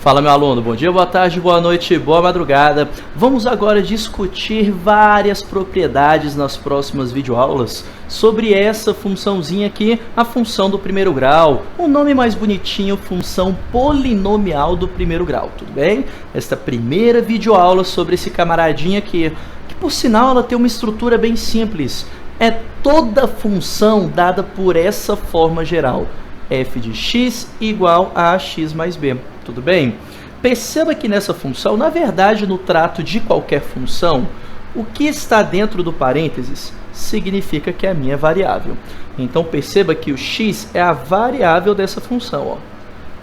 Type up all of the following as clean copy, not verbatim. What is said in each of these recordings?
Fala, meu aluno, bom dia, boa tarde, boa noite, boa madrugada. Vamos agora discutir várias propriedades nas próximas videoaulas sobre essa funçãozinha aqui, a função do primeiro grau. O nome mais bonitinho, função polinomial do primeiro grau, tudo bem? Esta primeira videoaula sobre esse camaradinho aqui, que por sinal ela tem uma estrutura bem simples. É toda função dada por essa forma geral. F de x igual a x mais b. Tudo bem? Perceba que nessa função, na verdade, no trato de qualquer função, o que está dentro do parênteses significa que é a minha variável. Então, perceba que o x é a variável dessa função. Ó.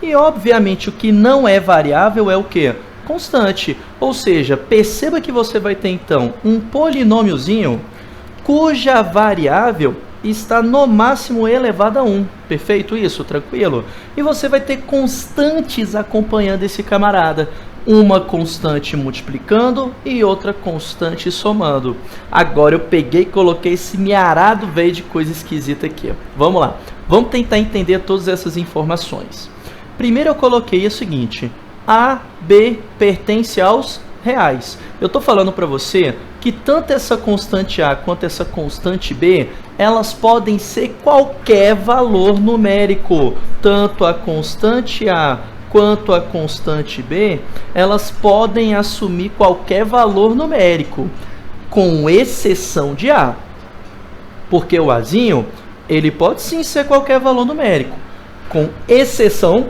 E, obviamente, o que não é variável é o quê? Constante. Ou seja, perceba que você vai ter, então, um polinômiozinho cuja variável está no máximo elevado a 1. Perfeito isso? Tranquilo? E você vai ter constantes acompanhando esse camarada. Uma constante multiplicando e outra constante somando. Agora eu peguei e coloquei esse miarado veio de coisa esquisita aqui. Vamos lá. Vamos tentar entender todas essas informações. Primeiro eu coloquei o seguinte. A, B pertence aos reais. Eu estou falando para você que tanto essa constante A quanto essa constante B, elas podem ser qualquer valor numérico. Tanto a constante A quanto a constante B, elas podem assumir qualquer valor numérico, com exceção de A. Porque o Azinho, ele pode sim ser qualquer valor numérico, com exceção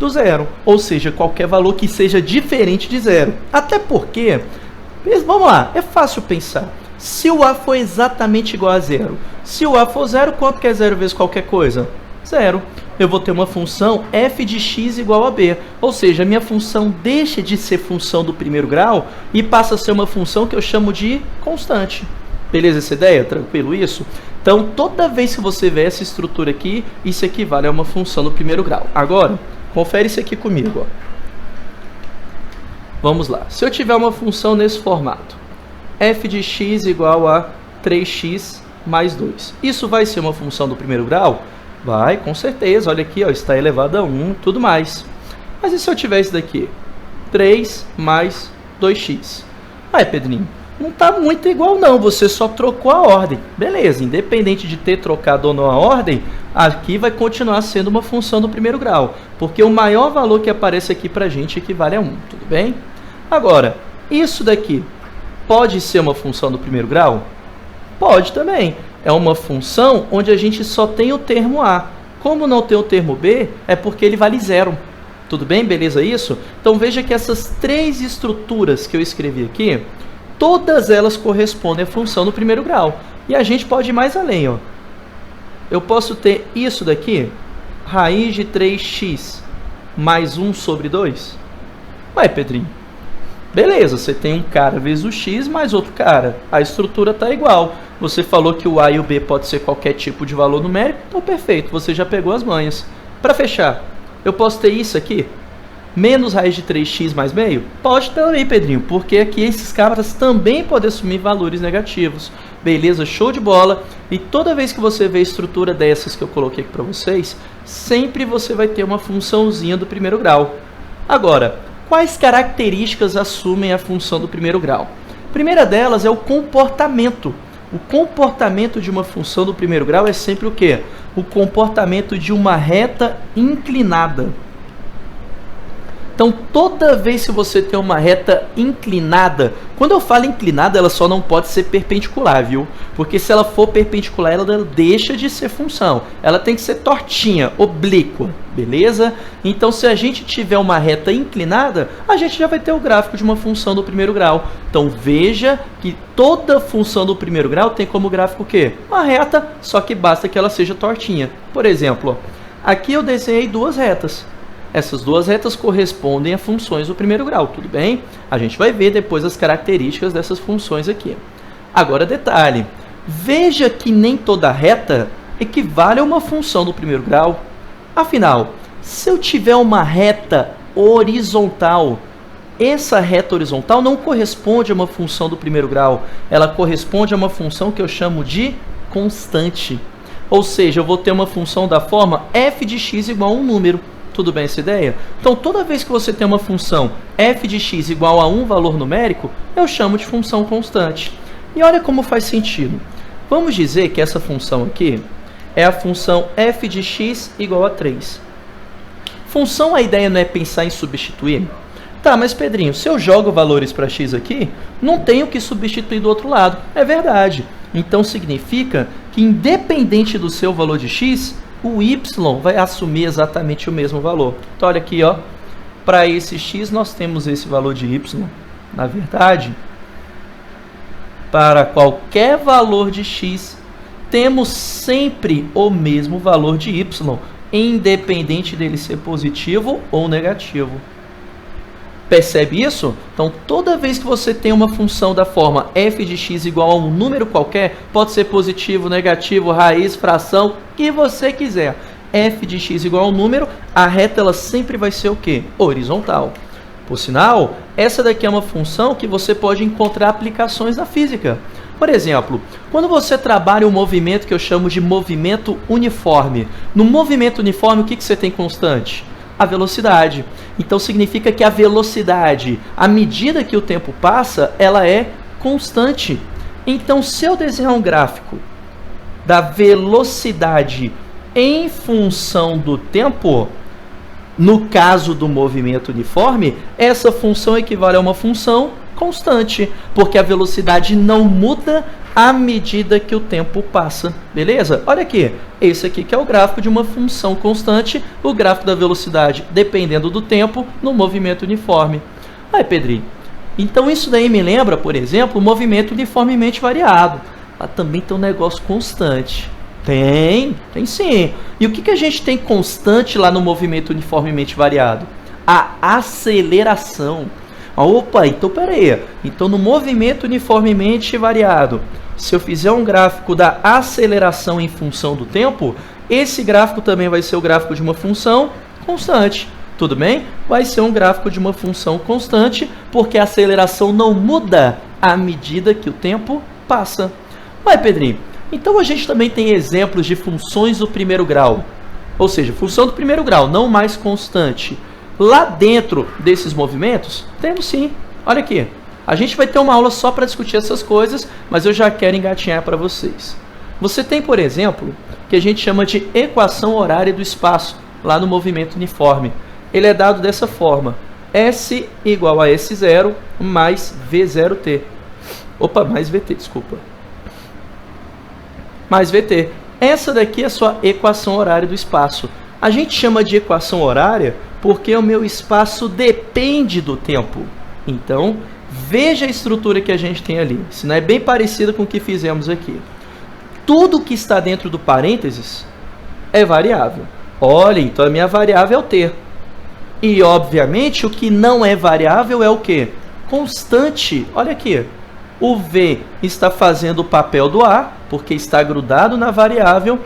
do zero, ou seja, qualquer valor que seja diferente de zero. Até porque, vamos lá, é fácil pensar. Se o A for exatamente igual a zero, se o A for zero, quanto que é zero vezes qualquer coisa? Zero. Eu vou ter uma função f de x igual a b, ou seja, a minha função deixa de ser função do primeiro grau e passa a ser uma função que eu chamo de constante. Beleza essa ideia? Tranquilo isso? Então, toda vez que você vê essa estrutura aqui, isso equivale a uma função do primeiro grau. Agora, confere isso aqui comigo. Ó. Vamos lá. Se eu tiver uma função nesse formato, f de x igual a 3x mais 2. Isso vai ser uma função do primeiro grau? Vai, com certeza. Olha aqui, ó, está elevado a 1 e tudo mais. Mas e se eu tiver isso daqui? 3 mais 2x. Aí, Pedrinho, não está muito igual não, você só trocou a ordem. Beleza, independente de ter trocado ou não a ordem, aqui vai continuar sendo uma função do primeiro grau, porque o maior valor que aparece aqui para a gente equivale a 1, tudo bem? Agora, isso daqui pode ser uma função do primeiro grau? Pode também. É uma função onde a gente só tem o termo A. Como não tem o termo B, é porque ele vale zero. Tudo bem? Beleza isso? Então veja que essas três estruturas que eu escrevi aqui, todas elas correspondem à função do primeiro grau. E a gente pode ir mais além. Ó. Eu posso ter isso daqui, raiz de 3x mais 1 sobre 2. Ué, Pedrinho, beleza, você tem um cara vezes o x mais outro cara. A estrutura está igual. Você falou que o A e o B pode ser qualquer tipo de valor numérico, então perfeito, você já pegou as manhas. Para fechar, eu posso ter isso aqui, menos raiz de 3x mais meio? Pode também, Pedrinho, porque aqui esses caras também podem assumir valores negativos. Beleza, show de bola. E toda vez que você vê a estrutura dessas que eu coloquei aqui para vocês, sempre você vai ter uma funçãozinha do primeiro grau. Agora, quais características assumem a função do primeiro grau? A primeira delas é o comportamento. O comportamento de uma função do primeiro grau é sempre o quê? O comportamento de uma reta inclinada. Então, toda vez que você tem uma reta inclinada, quando eu falo inclinada, ela só não pode ser perpendicular, viu? Porque se ela for perpendicular, ela deixa de ser função. Ela tem que ser tortinha, oblíqua, beleza? Então, se a gente tiver uma reta inclinada, a gente já vai ter o gráfico de uma função do primeiro grau. Então, veja que toda função do primeiro grau tem como gráfico o quê? Uma reta, só que basta que ela seja tortinha. Por exemplo, ó, aqui eu desenhei duas retas. Essas duas retas correspondem a funções do primeiro grau, tudo bem? A gente vai ver depois as características dessas funções aqui. Agora, detalhe, veja que nem toda reta equivale a uma função do primeiro grau. Afinal, se eu tiver uma reta horizontal, essa reta horizontal não corresponde a uma função do primeiro grau, ela corresponde a uma função que eu chamo de constante. Ou seja, eu vou ter uma função da forma f de x igual a um número. Tudo bem essa ideia? Então, toda vez que você tem uma função f de x igual a um valor numérico, eu chamo de função constante. E olha como faz sentido. Vamos dizer que essa função aqui é a função f de x igual a 3. Função, a ideia não é pensar em substituir? Tá, mas Pedrinho, se eu jogo valores para x aqui, não tenho que substituir do outro lado. É verdade. Então, significa que, independente do seu valor de x, o y vai assumir exatamente o mesmo valor. Então, olha aqui, ó, para esse x, nós temos esse valor de y. Na verdade, para qualquer valor de x, temos sempre o mesmo valor de y, independente dele ser positivo ou negativo. Percebe isso? Então, toda vez que você tem uma função da forma f de x igual a um número qualquer, pode ser positivo, negativo, raiz, fração, o que você quiser. F de x igual a um número, a reta ela sempre vai ser o quê? Horizontal. Por sinal, essa daqui é uma função que você pode encontrar aplicações na física. Por exemplo, quando você trabalha um movimento que eu chamo de movimento uniforme. No movimento uniforme, o que você tem constante? A velocidade. Então, significa que a velocidade, à medida que o tempo passa, ela é constante. Então, se eu desenhar um gráfico da velocidade em função do tempo, no caso do movimento uniforme, essa função equivale a uma função constante, porque a velocidade não muda à medida que o tempo passa, beleza? Olha aqui, esse aqui que é o gráfico de uma função constante, o gráfico da velocidade dependendo do tempo no movimento uniforme. Aí, Pedrinho, então isso daí me lembra, por exemplo, o movimento uniformemente variado. Lá também tem um negócio constante. Tem sim. E o que a gente tem constante lá no movimento uniformemente variado? A aceleração. Opa, então peraí. Então no movimento uniformemente variado, se eu fizer um gráfico da aceleração em função do tempo, esse gráfico também vai ser o gráfico de uma função constante. Tudo bem? Vai ser um gráfico de uma função constante, porque a aceleração não muda à medida que o tempo passa. Vai, Pedrinho. Então a gente também tem exemplos de funções do primeiro grau. Ou seja, função do primeiro grau, não mais constante. Lá dentro desses movimentos, temos sim. Olha aqui. A gente vai ter uma aula só para discutir essas coisas, mas eu já quero engatinhar para vocês. Você tem, por exemplo, que a gente chama de equação horária do espaço, lá no movimento uniforme. Ele é dado dessa forma. S igual a S0 mais V0t. Opa, mais VT, desculpa. Mais VT. Essa daqui é a sua equação horária do espaço. A gente chama de equação horária porque o meu espaço depende do tempo. Então, veja a estrutura que a gente tem ali. Se não é bem parecida com o que fizemos aqui. Tudo que está dentro do parênteses é variável. Olha, então a minha variável é o t. E, obviamente, o que não é variável é o quê? Constante. Olha aqui. O v está fazendo o papel do a, porque está grudado na variável,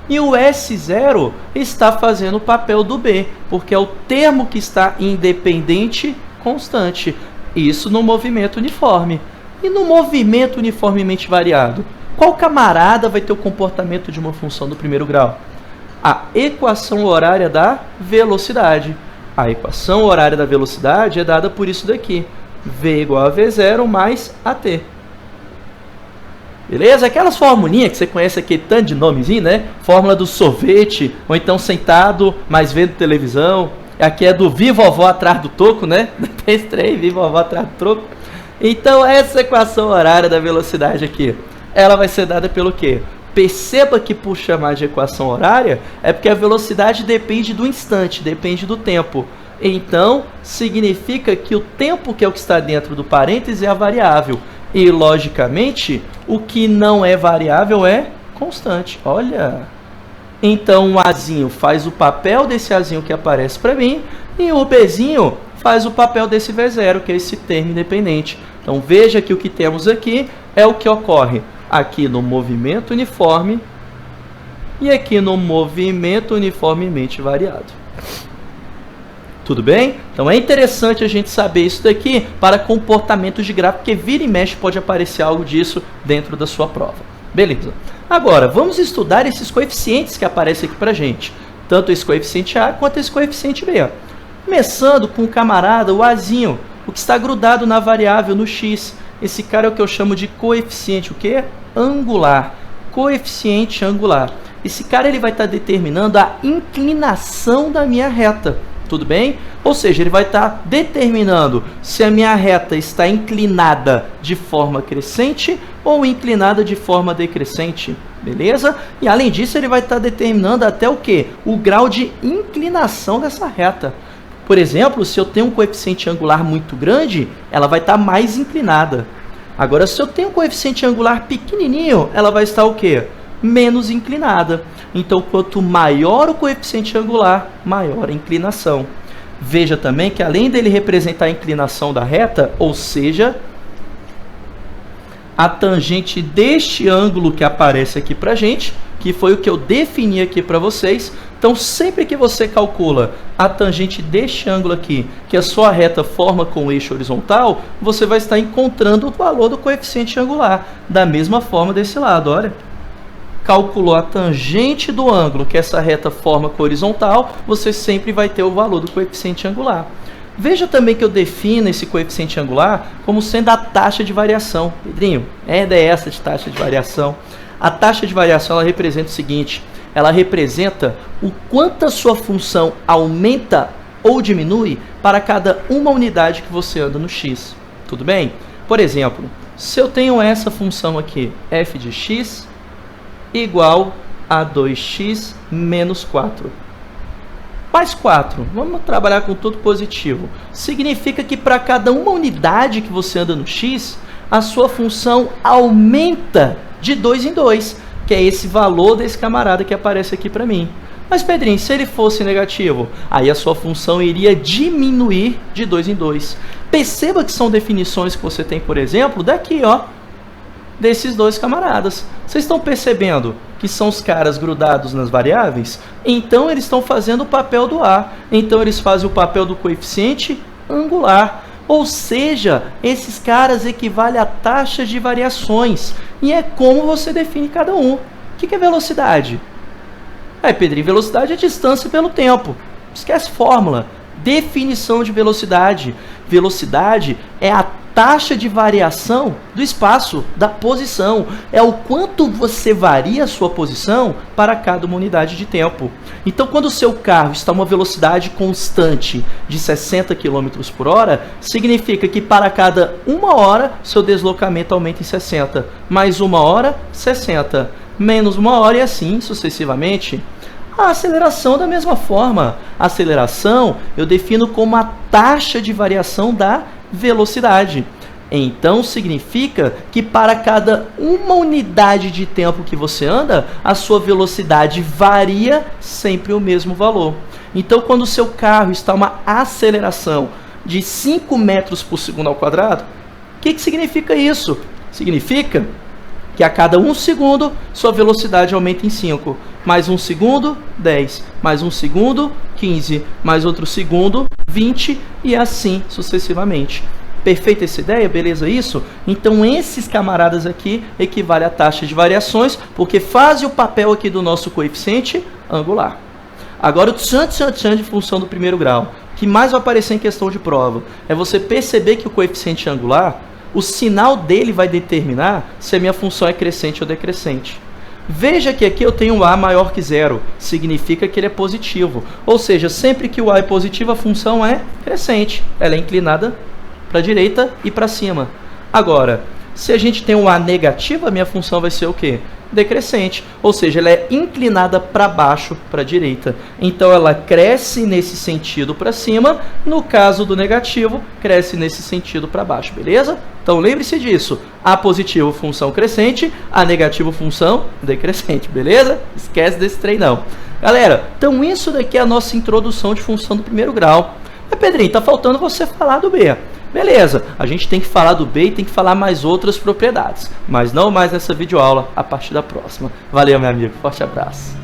e o S0 está fazendo o papel do b, porque é o termo que está independente constante. Isso no movimento uniforme. E no movimento uniformemente variado? Qual camarada vai ter o comportamento de uma função do primeiro grau? A equação horária da velocidade. A equação horária da velocidade é dada por isso daqui. V igual a V0 mais AT. Beleza? Aquelas formulinhas que você conhece aqui, tanto de nomezinho, né? Fórmula do sorvete, ou então sentado, mas vendo televisão. Aqui é do vi vovó atrás do toco, né? Tem esse trem, vi vovó atrás do troco. Então, essa equação horária da velocidade aqui, ela vai ser dada pelo quê? Perceba que por chamar de equação horária, é porque a velocidade depende do instante, depende do tempo. Então, significa que o tempo que é o que está dentro do parêntese é a variável. E, logicamente, o que não é variável é constante. Olha! Então, o Azinho faz o papel desse Azinho que aparece para mim, e o Bzinho faz o papel desse V0, que é esse termo independente. Então, veja que o que temos aqui é o que ocorre aqui no movimento uniforme e aqui no movimento uniformemente variado. Tudo bem? Então é interessante a gente saber isso daqui para comportamentos de gráfico, porque vira e mexe pode aparecer algo disso dentro da sua prova. Beleza. Agora, vamos estudar esses coeficientes que aparecem aqui para a gente. tanto esse coeficiente A quanto esse coeficiente B. Começando com o camarada, o Azinho, o que está grudado na variável no x. Esse cara é o que eu chamo de coeficiente, o quê? Angular. Coeficiente angular. Esse cara ele vai estar determinando a inclinação da minha reta, tudo bem? Ou seja, ele vai estar determinando se a minha reta está inclinada de forma crescente ou inclinada de forma decrescente, beleza? E além disso, ele vai estar determinando até o quê? O grau de inclinação dessa reta. Por exemplo, se eu tenho um coeficiente angular muito grande, ela vai estar mais inclinada. Agora, se eu tenho um coeficiente angular pequenininho, ela vai estar o quê? Menos inclinada. Então, quanto maior o coeficiente angular, maior a inclinação. Veja também que além dele representar a inclinação da reta, ou seja, a tangente deste ângulo que aparece aqui para a gente, que foi o que eu defini aqui para vocês. Então, sempre que você calcula a tangente deste ângulo aqui, que a sua reta forma com o eixo horizontal, você vai estar encontrando o valor do coeficiente angular. Da mesma forma desse lado, olha. Calculou a tangente do ângulo que essa reta forma com a horizontal, você sempre vai ter o valor do coeficiente angular. Veja também que eu defino esse coeficiente angular como sendo a taxa de variação. Pedrinho, é essa de taxa de variação. A taxa de variação ela representa o seguinte, ela representa o quanto a sua função aumenta ou diminui para cada uma unidade que você anda no x. Tudo bem? Por exemplo, se eu tenho essa função aqui, f de x igual a 2x menos 4. Mais 4, vamos trabalhar com tudo positivo. Significa que para cada uma unidade que você anda no x, a sua função aumenta de 2 em 2, que é esse valor desse camarada que aparece aqui para mim. Mas, Pedrinho, se ele fosse negativo, aí a sua função iria diminuir de 2 em 2. Perceba que são definições que você tem, por exemplo, daqui, ó, desses dois camaradas. Vocês estão percebendo que são os caras grudados nas variáveis? Então, eles estão fazendo o papel do A. Então, eles fazem o papel do coeficiente angular. Ou seja, esses caras equivalem a taxas de variações. E é como você define cada um. O que é velocidade? Pedrinho, velocidade é distância pelo tempo. Esquece fórmula. Definição de velocidade. Velocidade é a taxa de variação do espaço, da posição. É o quanto você varia a sua posição para cada uma unidade de tempo. Então, quando o seu carro está a uma velocidade constante de 60 km por hora, significa que para cada 1 hora, seu deslocamento aumenta em 60. Mais 1 hora, 60. Menos 1 hora e assim sucessivamente. A aceleração da mesma forma. A aceleração eu defino como a taxa de variação da velocidade. Então, significa que para cada uma unidade de tempo que você anda, a sua velocidade varia sempre o mesmo valor. Então, quando o seu carro está a uma aceleração de 5 metros por segundo ao quadrado, o que significa isso? Significa que a cada 1 segundo, sua velocidade aumenta em 5. Mais 1 segundo, 10. Mais 1 segundo, 15. Mais outro segundo, 20. E assim sucessivamente. Perfeita essa ideia? Beleza isso? Então, esses camaradas aqui equivalem a taxa de variações, porque fazem o papel aqui do nosso coeficiente angular. Agora, o tchan de função do primeiro grau, que mais vai aparecer em questão de prova, é você perceber que o coeficiente angular, o sinal dele vai determinar se a minha função é crescente ou decrescente. Veja que aqui eu tenho um A maior que zero, significa que ele é positivo. Ou seja, sempre que o A é positivo, a função é crescente, ela é inclinada para a direita e para cima. Agora, se a gente tem um A negativo, a minha função vai ser o quê? Decrescente, ou seja, ela é inclinada para baixo, para a direita. Então, ela cresce nesse sentido para cima, no caso do negativo, cresce nesse sentido para baixo, beleza? Então, lembre-se disso, A positivo, função crescente, A negativo, função decrescente, beleza? Esquece desse trem não. Galera, então isso daqui é a nossa introdução de função do primeiro grau. Mas, Pedrinho, tá faltando você falar do B. Beleza, a gente tem que falar do B e tem que falar mais outras propriedades, mas não mais nessa videoaula, a partir da próxima. Valeu, meu amigo, forte abraço.